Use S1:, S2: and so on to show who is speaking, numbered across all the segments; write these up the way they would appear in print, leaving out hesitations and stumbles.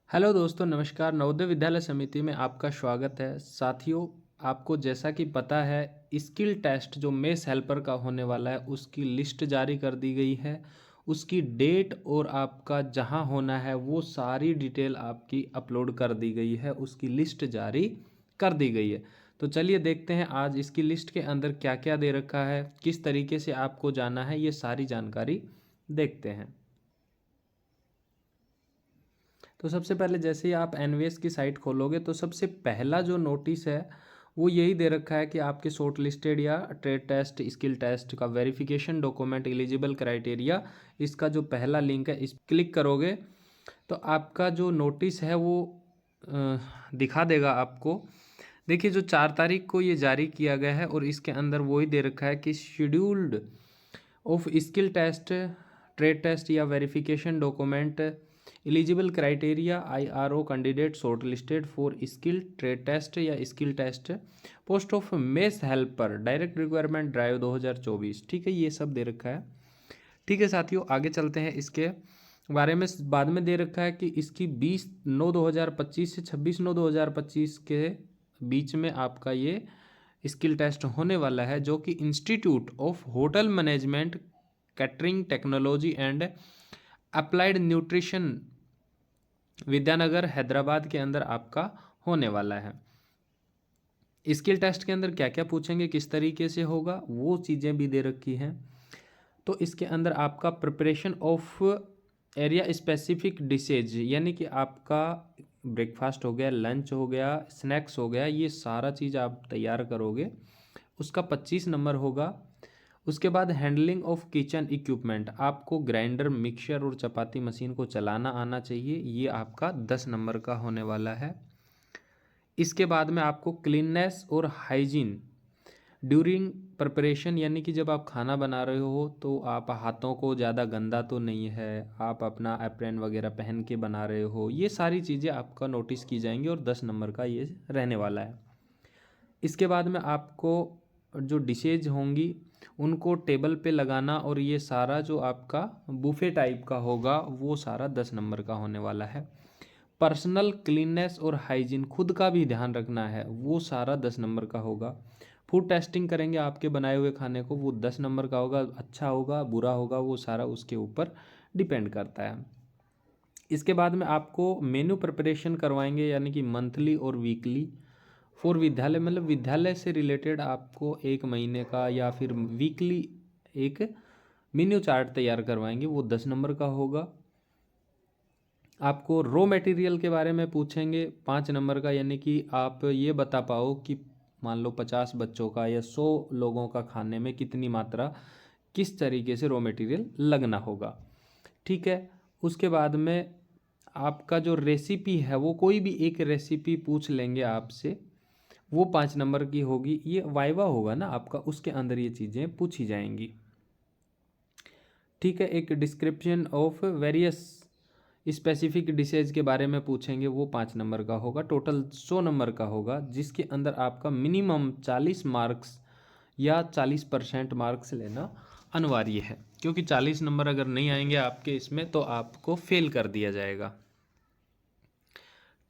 S1: Hello दोस्तों, नमस्कार। नवोदय विद्यालय समिति में आपका स्वागत है। साथियों, आपको जैसा कि पता है, स्किल टेस्ट जो मेस हेल्पर का होने वाला है उसकी लिस्ट जारी कर दी गई है। उसकी डेट और आपका जहां होना है वो सारी डिटेल आपकी अपलोड कर दी गई है, उसकी लिस्ट जारी कर दी गई है। तो चलिए देखते हैं आज इसकी लिस्ट के अंदर क्या क्या दे रखा है, किस तरीके से आपको जाना है, ये सारी जानकारी देखते हैं। तो सबसे पहले जैसे ही आप एनवीएस की साइट खोलोगे तो सबसे पहला जो नोटिस है वो यही दे रखा है कि आपके शॉर्ट लिस्टेड या ट्रेड टेस्ट स्किल टेस्ट का वेरिफिकेशन डॉक्यूमेंट एलिजिबल क्राइटेरिया, इसका जो पहला लिंक है इस क्लिक करोगे तो आपका जो नोटिस है वो दिखा देगा आपको। देखिए, जो 4 तारीख को ये जारी किया गया है और इसके अंदर वही दे रखा है कि scheduled of skill test, trade test या verification document eligible criteria IRO candidate short listed for skill trade test या skill test post of mess helper direct requirement drive 2024। ठीक है, ये सब दे रखा है। ठीक है साथियों, आगे चलते हैं। इसके बारे में बाद में दे रखा है कि इसकी 20/9/2025 से 26/9/2025 के बीच में आपका ये स्किल टेस्ट होने वाला है, जो कि institute of hotel management, catering technology and applied nutrition, Vidyanagar, Hyderabad के अंदर आपका होने वाला है। स्किल टेस्ट के अंदर क्या क्या पूछेंगे, किस तरीके से होगा, वो चीज़ें भी दे रखी हैं। तो इसके अंदर आपका preparation of area specific dishes, यानी कि आपका ब्रेकफास्ट हो गया, लंच हो गया, स्नैक्स हो गया, ये सारा चीज़ आप तैयार करोगे, उसका 25 नंबर होगा। उसके बाद हैंडलिंग ऑफ किचन इक्विपमेंट, आपको ग्राइंडर, मिक्सर और चपाती मशीन को चलाना आना चाहिए, ये आपका 10 नंबर का होने वाला है। इसके बाद में आपको क्लीननेस और हाइजीन ड्यूरिंग प्रिपरेशन, यानी कि जब आप खाना बना रहे हो तो आप हाथों को ज़्यादा गंदा तो नहीं है, आप अपना एप्रन वगैरह पहन के बना रहे हो, ये सारी चीज़ें आपका नोटिस की जाएंगी और 10 नंबर का ये रहने वाला है। इसके बाद में आपको जो डिशेज होंगी उनको टेबल पे लगाना, और ये सारा जो आपका बुफे टाइप का होगा वो सारा 10 नंबर का होने वाला है। पर्सनल क्लीननेस और हाइजीन, खुद का भी ध्यान रखना है, वो सारा 10 नंबर का होगा। फूड टेस्टिंग करेंगे आपके बनाए हुए खाने को, वो 10 नंबर का होगा। अच्छा होगा बुरा होगा वो सारा उसके ऊपर डिपेंड करता है। इसके बाद में आपको मेनू प्रिपरेशन करवाएंगे, यानी कि मंथली और वीकली फॉर विद्यालय, मतलब विद्यालय से रिलेटेड आपको 1 महीने का या फिर वीकली एक मेन्यू चार्ट तैयार करवाएंगे, वो 10 नंबर का होगा। आपको रॉ मटेरियल के बारे में पूछेंगे 5 नंबर का, यानी कि आप ये बता पाओ कि मान लो 50 बच्चों का या 100 लोगों का खाने में कितनी मात्रा, किस तरीके से रॉ मटेरियल लगना होगा। ठीक है, उसके बाद में आपका जो रेसिपी है वो कोई भी एक रेसिपी पूछ लेंगे आपसे, वो 5 नंबर की होगी। ये वाइवा होगा ना आपका, उसके अंदर ये चीज़ें पूछी जाएंगी। ठीक है, एक description of various specific dishes के बारे में पूछेंगे, वो 5 नंबर का होगा। टोटल 100 नंबर का होगा, जिसके अंदर आपका मिनिमम 40 मार्क्स या 40% मार्क्स लेना अनिवार्य है, क्योंकि 40 नंबर अगर नहीं आएंगे आपके इसमें तो आपको फेल कर दिया जाएगा।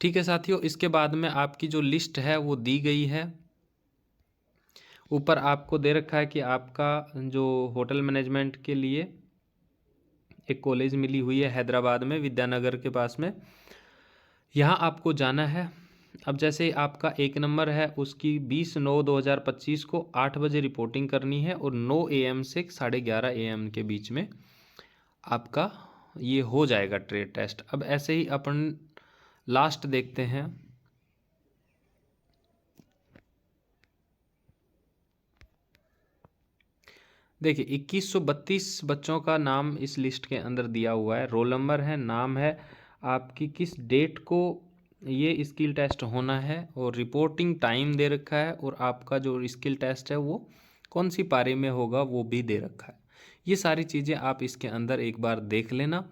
S1: ठीक है साथियों, इसके बाद में आपकी जो लिस्ट है वो दी गई है। ऊपर आपको दे रखा है कि आपका जो होटल मैनेजमेंट के लिए एक कॉलेज मिली हुई है हैदराबाद में, विद्यानगर के पास में, यहाँ आपको जाना है। अब जैसे आपका 1 नंबर है, उसकी 20/9/2025 को 8 बजे रिपोर्टिंग करनी है और 9 AM से 11:30 AM के बीच में आपका ये हो जाएगा ट्रेड टेस्ट। अब ऐसे ही अपन लास्ट देखते हैं। देखिए, 2132 बच्चों का नाम इस लिस्ट के अंदर दिया हुआ है। रोल नंबर है, नाम है, आपकी किस डेट को ये स्किल टेस्ट होना है, और रिपोर्टिंग टाइम दे रखा है, और आपका जो स्किल टेस्ट है वो कौन सी पारी में होगा वो भी दे रखा है। ये सारी चीज़ें आप इसके अंदर एक बार देख लेना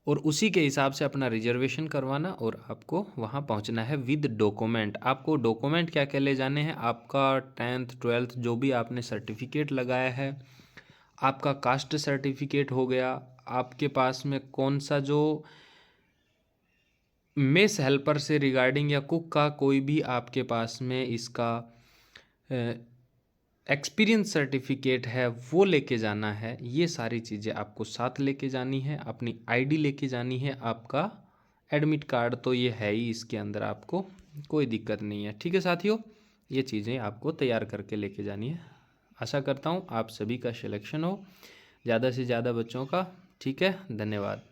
S1: और उसी के हिसाब से अपना रिजर्वेशन करवाना और आपको वहाँ पहुँचना है विद डॉक्यूमेंट। आपको डॉक्यूमेंट क्या क्या ले जाने हैं, आपका 10th 12th जो भी आपने सर्टिफिकेट लगाया है, आपका कास्ट सर्टिफिकेट हो गया, आपके पास में कौन सा जो मेस हेल्पर से रिगार्डिंग या कुक का कोई भी आपके पास में इसका एक्सपीरियंस सर्टिफिकेट है वो लेके जाना है। ये सारी चीज़ें आपको साथ लेके जानी है, अपनी आईडी लेके जानी है, आपका एडमिट कार्ड तो ये है ही इसके अंदर, आपको कोई दिक्कत नहीं है। ठीक है साथियों, ये चीज़ें आपको तैयार करके लेके जानी है। आशा करता हूँ आप सभी का सिलेक्शन हो, ज़्यादा से ज़्यादा बच्चों का। ठीक है, धन्यवाद।